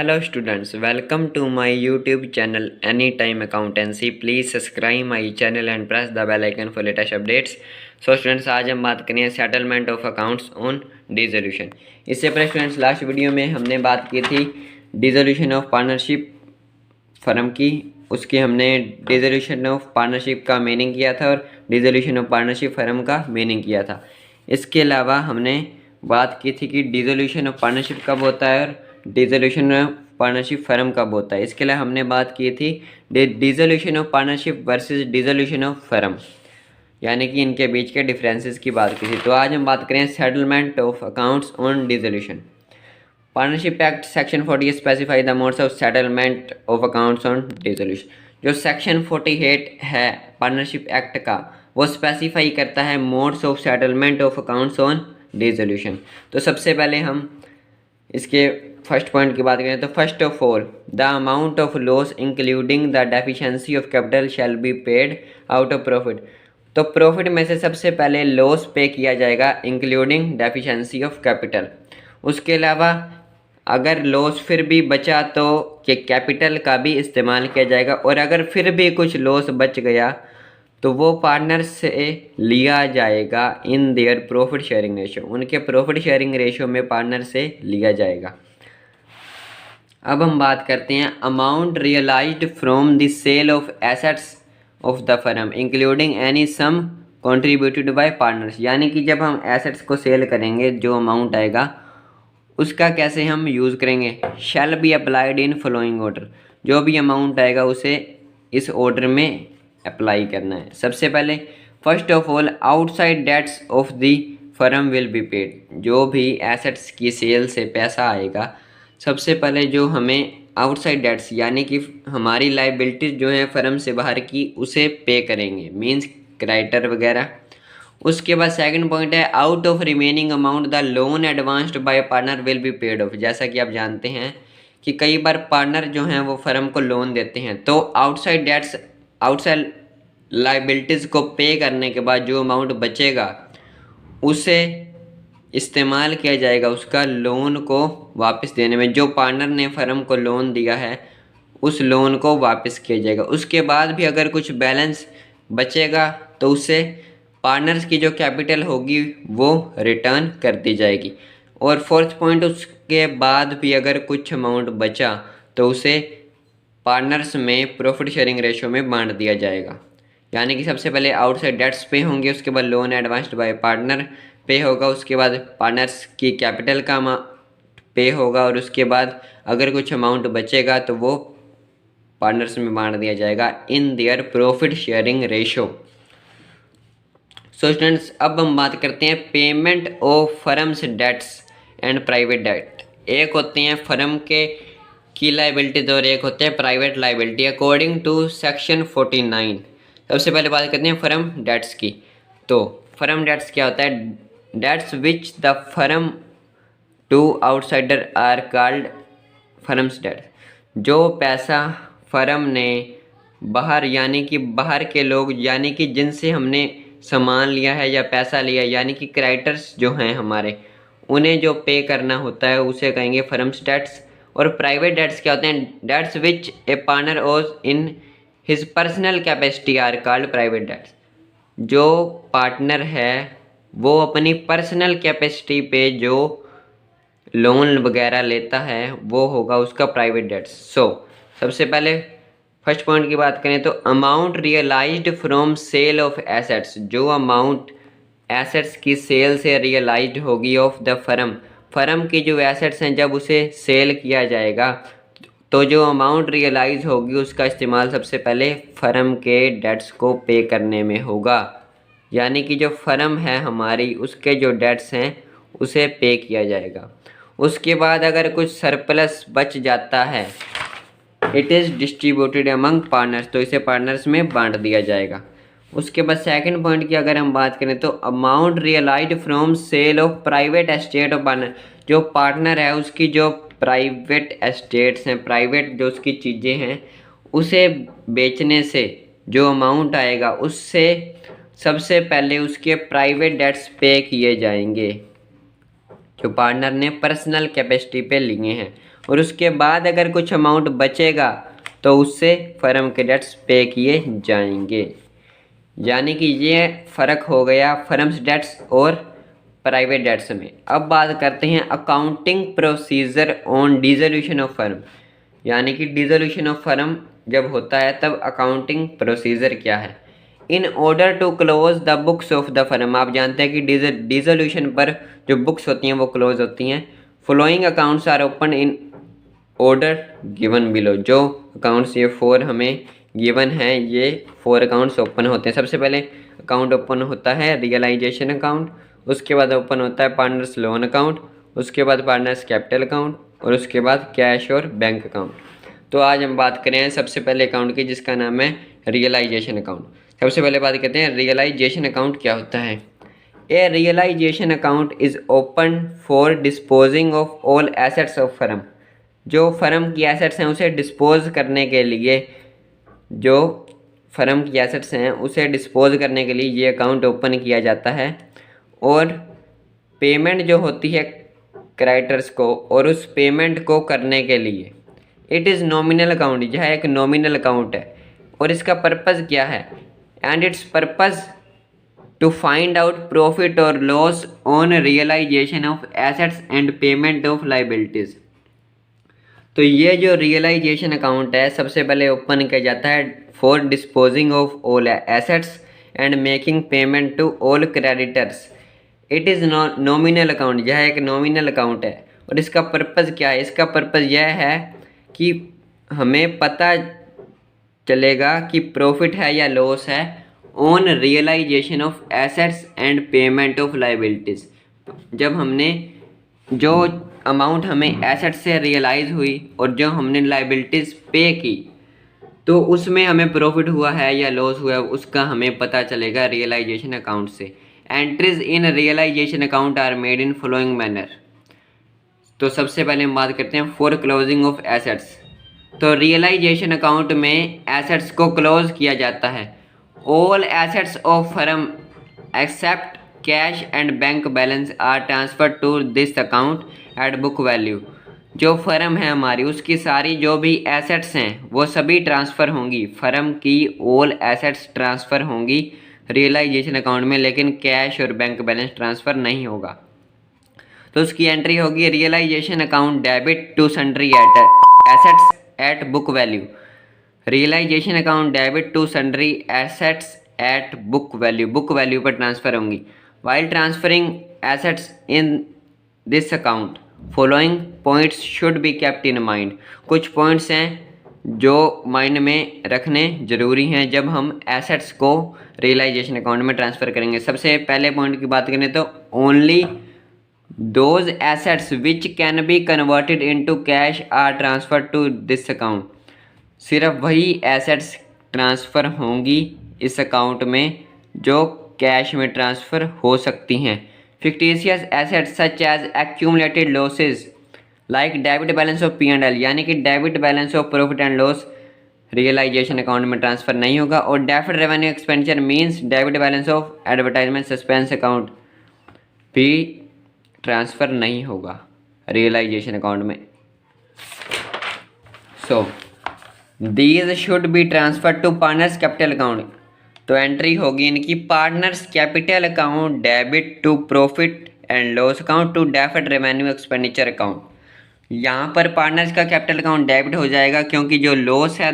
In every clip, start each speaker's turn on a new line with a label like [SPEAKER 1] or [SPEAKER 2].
[SPEAKER 1] Hello students, welcome to my YouTube channel Anytime Accountancy. Please subscribe my channel and press the bell icon for latest updates. So students, आज हम बात करें settlement of accounts on dissolution. इससे पहले students last video में हमने बात की थी डिसोल्यूशन ऑफ पार्टनरशिप फर्म की। उसके हमने डिसोल्यूशन ऑफ पार्टनरशिप का मीनिंग किया था और डिसोल्यूशन ऑफ पार्टनरशिप फर्म का मीनिंग किया था। इसके अलावा हमने बात की थी कि डिसोल्यूशन ऑफ पार्टनरशिप कब होता है और डिसोल्यूशन ऑफ पार्टनरशिप फर्म कब होता है। इसके लिए हमने बात की थी dissolution of partnership versus dissolution of firm, यानी कि इनके बीच के डिफरेंसेस की बात की थी। तो आज हम बात करें settlement of accounts on dissolution. Partnership act section 40 specify the modes of settlement of accounts on dissolution. जो सेक्शन 48 है पार्टनरशिप एक्ट का, वो स्पेसिफाई करता है modes of settlement of accounts on dissolution. तो सबसे पहले हम इसके फर्स्ट पॉइंट की बात करें तो first of all the amount of loss including the deficiency of capital shall be paid out of profit. तो प्रॉफिट में से सबसे पहले लॉस पे किया जाएगा इंक्लूडिंग डेफिशिएंसी ऑफ कैपिटल। उसके अलावा अगर लॉस फिर भी बचा तो कैपिटल का भी इस्तेमाल किया जाएगा, और अगर फिर भी कुछ लॉस बच गया तो वो पार्टनर से लिया जाएगा in their profit sharing ratio. उनके प्रॉफिट शेयरिंग रेशियो में पार्टनर से लिया जाएगा। अब हम बात करते हैं amount realised from the sale of assets of the firm including any sum contributed by partners. यानी कि जब हम एसेट्स को सेल करेंगे जो अमाउंट आएगा उसका कैसे हम यूज़ करेंगे। Shall be applied in following order. जो भी अमाउंट आएगा उसे इस ऑर्डर में अप्लाई करना है। सबसे पहले first of all outside debts of the firm will be paid. जो भी एसेट्स की सेल से पैसा आएगा, सबसे पहले जो हमें आउटसाइड डेट्स यानी कि हमारी लाइबिलिटीज जो है फर्म से बाहर की, उसे पे करेंगे, मींस क्रेडिटर वगैरह। उसके बाद सेकंड पॉइंट है out of remaining amount the loan advanced bye partner will be paid of. जैसा कि आप जानते हैं कि कई बार पार्टनर जो हैं वो फर्म को लोन देते हैं, तो आउटसाइड डेट्स आउटसाइड लाइबिलिटीज़ को पे करने के बाद जो अमाउंट बचेगा उसे इस्तेमाल किया जाएगा उसका लोन को वापस देने में। जो पार्टनर ने फर्म को लोन दिया है उस लोन को वापस किया जाएगा। उसके बाद भी अगर कुछ बैलेंस बचेगा तो उसे पार्टनर्स की जो कैपिटल होगी वो रिटर्न कर दी जाएगी। और फोर्थ पॉइंट, उसके बाद भी अगर कुछ अमाउंट बचा तो उसे पार्टनर्स में प्रॉफिट शेयरिंग रेशियो में बांट दिया जाएगा। यानी कि सबसे पहले आउटसाइड डेट्स पे होंगे, उसके बाद लोन एडवांस्ड बाय पार्टनर पे होगा, उसके बाद पार्टनर्स की कैपिटल का पे होगा, और उसके बाद अगर कुछ अमाउंट बचेगा तो वो पार्टनर्स में बांट दिया जाएगा in their profit sharing ratio. So students, अब हम बात करते हैं payment of firms debts and private debt. एक होते हैं फर्म के की लाइबिलिटीज और एक होते हैं private liability according to section 49। सबसे पहले बात करते हैं फर्म डेट्स की। तो फर्म डेट्स क्या होता है? Debts which the firm to outsider are called firms debts. जो पैसा फर्म ने बाहर यानी कि बाहर के लोग यानी कि जिनसे हमने सामान लिया है या पैसा लिया, यानी कि क्रेडिटर्स जो हैं हमारे, उन्हें जो पे करना होता है उसे कहेंगे फर्म्स डेट्स। और प्राइवेट डेट्स क्या होते हैं? Debts which a partner owes in his personal capacity are called private debts. जो पार्टनर है वो अपनी पर्सनल कैपेसिटी पे जो लोन वगैरह लेता है वो होगा उसका प्राइवेट डेट्स। सो सबसे पहले फर्स्ट पॉइंट की बात करें तो amount realised from sale of assets. जो अमाउंट एसेट्स की सेल से रियलाइज्ड होगी ऑफ द फर्म की जो एसेट्स हैं जब उसे सेल किया जाएगा तो जो अमाउंट रियलाइज होगी उसका इस्तेमाल सबसे पहले फर्म के डेट्स को पे करने में होगा। यानी कि जो फर्म है हमारी उसके जो डेट्स हैं उसे पे किया जाएगा। उसके बाद अगर कुछ सरप्लस बच जाता है, it is distributed among partners, तो इसे पार्टनर्स में बांट दिया जाएगा। उसके बाद सेकंड पॉइंट की अगर हम बात करें तो amount realised from sale of private estate of partner. जो पार्टनर है उसकी जो प्राइवेट एस्टेट्स हैं, प्राइवेट जो उसकी चीज़ें हैं, उसे बेचने से जो अमाउंट आएगा उससे सबसे पहले उसके प्राइवेट डेट्स पे किए जाएंगे जो पार्टनर ने पर्सनल कैपेसिटी पे लिए हैं। और उसके बाद अगर कुछ अमाउंट बचेगा तो उससे फर्म के डेट्स पे किए जाएंगे। यानी कि ये फ़र्क हो गया फर्म्स डेट्स और प्राइवेट डेट्स में। अब बात करते हैं accounting procedure on dissolution of firm. यानी कि डिसोल्यूशन ऑफ फर्म जब होता है तब अकाउंटिंग प्रोसीजर क्या है। In order to close the books of the firm, आप जानते हैं कि डिसोल्यूशन पर जो बुक्स होती हैं वो क्लोज होती हैं। Following accounts are open in order given below. जो अकाउंट्स ये 4 हमें गिवन हैं, ये 4 अकाउंट्स ओपन होते हैं। सबसे पहले अकाउंट ओपन होता है रियलाइजेशन अकाउंट, उसके बाद ओपन होता है पार्टनर्स लोन अकाउंट, उसके बाद पार्टनर्स कैपिटल अकाउंट और उसके बाद कैश और बैंक अकाउंट। तो आज हम बात करें सबसे पहले अकाउंट की, जिसका नाम है रियलाइजेशन अकाउंट। सबसे पहले बात करते हैं रियलाइजेशन अकाउंट क्या होता है। A realisation account is open for disposing of all assets of firm. जो फर्म की एसेट्स हैं उसे डिस्पोज करने के लिए, जो फर्म की एसेट्स हैं उसे डिस्पोज करने के लिए ये अकाउंट ओपन किया जाता है। और पेमेंट जो होती है क्रेडिटर्स को, और उस पेमेंट को करने के लिए इट इज़ नॉमिनल अकाउंट, यह एक नॉमिनल अकाउंट है। और इसका पर्पज़ क्या है, and its purpose to find out profit और loss on realisation of assets and payment of liabilities. तो ये जो रियलाइजेशन अकाउंट है सबसे पहले ओपन किया जाता है for disposing of all assets and making payment to all creditors. It is nominal account, यह एक नॉमिनल अकाउंट है। और इसका पर्पज़ क्या है, इसका पर्पज़ यह है कि हमें पता चलेगा कि प्रॉफिट है या लॉस है on realisation of assets and payment of liabilities. जब हमने जो अमाउंट हमें एसेट से रियलाइज़ हुई और जो हमने लाइबिलिटीज़ पे की, तो उसमें हमें प्रॉफिट हुआ है या लॉस हुआ है उसका हमें पता चलेगा रियलाइजेशन अकाउंट से। Entries in realisation account are made in following manner. तो सबसे पहले हम बात करते हैं फॉर क्लोजिंग ऑफ एसेट्स। तो रियलाइजेशन अकाउंट में एसेट्स को क्लोज किया जाता है। All assets of firm except cash and bank balance are transfer to this account at book value. जो फर्म है हमारी उसकी सारी जो भी एसेट्स हैं वो सभी ट्रांसफ़र होंगी, फर्म की ऑल एसेट्स ट्रांसफ़र होंगी रियलाइजेशन अकाउंट में, लेकिन कैश और बैंक बैलेंस ट्रांसफ़र नहीं होगा। तो उसकी एंट्री होगी realisation account debit to sundry assets at book value. Realisation account debit to sundry assets at book value पर ट्रांसफ़र होंगी। While transferring assets in this account following points should be kept in mind. कुछ points हैं जो mind में रखने ज़रूरी हैं जब हम एसेट्स को रियलाइजेशन अकाउंट में ट्रांसफ़र करेंगे। सबसे पहले पॉइंट की बात करें तो only those assets which can be converted into cash are transfer to this account. सिर्फ वही एसेट्स ट्रांसफ़र होंगी इस अकाउंट में जो कैश में ट्रांसफ़र हो सकती हैं। Fictitious assets such as accumulated losses like debit balance of P&L, यानी कि debit balance of profit and loss realisation account में ट्रांसफ़र नहीं होगा। और deferred revenue expenditure means debit balance of advertisement suspense account भी ट्रांसफ़र नहीं होगा realisation account में। So these should be transfer to partners capital account. तो entry होगी इनकी partners capital account debit to profit and loss account to deferred revenue expenditure account. यहाँ पर partners का कैपिटल अकाउंट डेबिट हो जाएगा क्योंकि जो लॉस है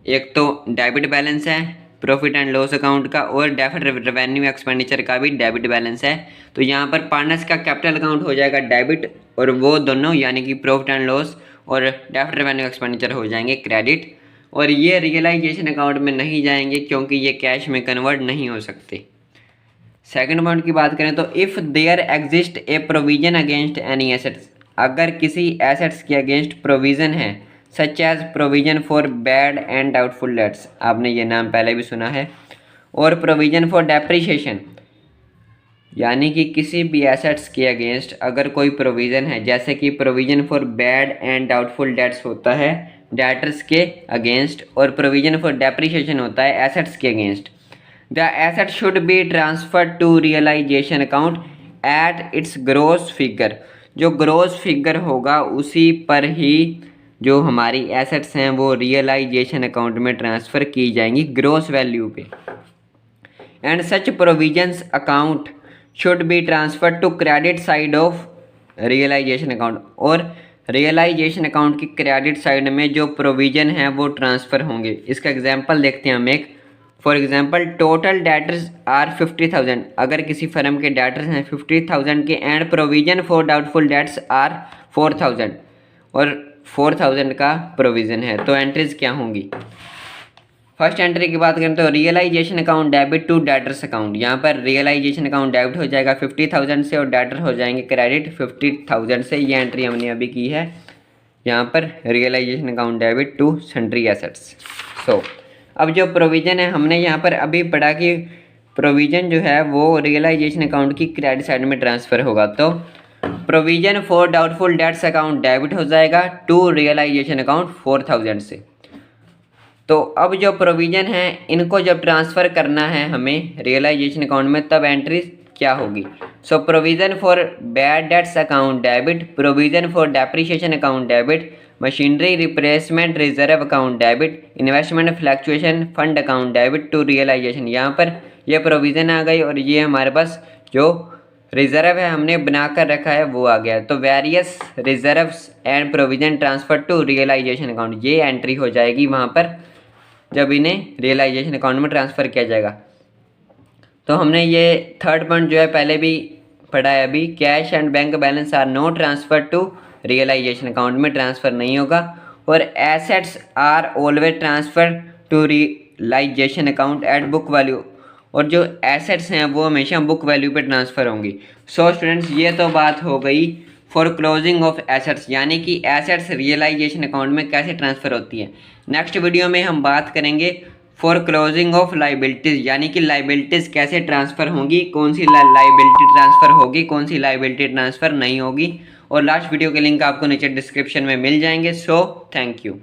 [SPEAKER 1] एक तो डेबिट बैलेंस है प्रॉफिट एंड लॉस अकाउंट का, और डेफर्ड रेवेन्यू एक्सपेंडिचर का भी डेबिट बैलेंस है। तो यहाँ पर पार्टनर्स का कैपिटल अकाउंट हो जाएगा डेबिट, और वो दोनों यानी कि प्रॉफिट एंड लॉस और डेफर्ड रेवेन्यू एक्सपेंडिचर हो जाएंगे क्रेडिट। और ये रियलाइजेशन अकाउंट में नहीं जाएंगे क्योंकि ये कैश में कन्वर्ट नहीं हो सकते। सेकंड पॉइंट की बात करें तो if there exist a provision against any assets, अगर किसी एसेट्स के अगेंस्ट प्रोविज़न है such as provision for bad and doubtful debts, आपने ये नाम पहले भी सुना है, और प्रोविज़न फॉर डेप्रिसिएशन, यानी कि किसी भी एसेट्स के अगेंस्ट अगर कोई प्रोविज़न है, जैसे कि provision for bad and doubtful dates होता है डेटर्स के अगेंस्ट, और प्रोविज़न फॉर डेप्रिसिएशन होता है एसेट्स के against. The asset should be transferred to realisation account at its gross figure. जो ग्रॉस फिगर होगा उसी पर ही जो हमारी एसेट्स हैं वो रियलाइजेशन अकाउंट में ट्रांसफ़र की जाएंगी ग्रॉस वैल्यू पे। And such provisions account should be transfer to credit side of realisation account, और रियलाइजेशन अकाउंट की क्रेडिट साइड में जो प्रोविज़न है वो ट्रांसफ़र होंगे। इसका एग्जांपल देखते हैं हम एक। For example total debtors are 50,000, अगर किसी फर्म के डेटर्स हैं 50,000 के, and provision for doubtful debts are 4,000, और 4,000 का प्रोविज़न है, तो एंट्रीज क्या होंगी। फर्स्ट एंट्री की बात करें तो realisation account debit to debtors account, यहाँ पर रियलाइजेशन अकाउंट डेबिट हो जाएगा 50,000 से और डेटर हो जाएंगे क्रेडिट 50,000 से। ये एंट्री हमने अभी की है यहाँ पर, realisation account debit to sundry assets. So अब जो प्रोविज़न है हमने यहाँ पर अभी पढ़ा कि प्रोविज़न जो है वो रियलाइजेशन अकाउंट की क्रेडिट साइड में ट्रांसफ़र होगा, तो provision for doubtful dates account debit हो जाएगा टू रियलाइजेशन अकाउंट 4,000 से। तो अब जो प्रोविज़न है इनको जब ट्रांसफ़र करना है हमें रियलाइजेशन अकाउंट में, तब एंट्री क्या होगी। So provision for bad debts account debit, provision for depreciation account debit, machinery replacement reserve account debit, investment fluctuation fund account debit to realisation. यहाँ पर ये प्रोविज़न आ गई और ये हमारे पास जो रिजर्व है हमने बना कर रखा है वो आ गया। तो various reserves and provision transfer to realisation account, ये एंट्री हो जाएगी वहाँ पर जब इन्हें रियलाइजेशन अकाउंट में ट्रांसफ़र किया जाएगा। तो हमने ये थर्ड पॉइंट जो है पहले भी पढ़ा है अभी, cash and bank balance are not transfer to realisation account में ट्रांसफ़र नहीं होगा, और assets are always transfer to realisation account at book value, और जो एसेट्स हैं वो हमेशा बुक वैल्यू पे ट्रांसफ़र होंगी। सो स्टूडेंट्स ये तो बात हो गई फॉर क्लोजिंग ऑफ एसेट्स, यानी कि एसेट्स रियलाइजेशन अकाउंट में कैसे ट्रांसफ़र होती है। नेक्स्ट वीडियो में हम बात करेंगे फॉर क्लोजिंग ऑफ लाइबिलिटीज़, यानी कि लाइबिलिटीज़ कैसे ट्रांसफ़र होंगी, कौन सी लाइबिलिटी ट्रांसफ़र होगी, कौन सी लाइबिलिटी ट्रांसफ़र नहीं होगी। और लास्ट वीडियो के लिंक आपको नीचे डिस्क्रिप्शन में मिल जाएंगे। So thank you.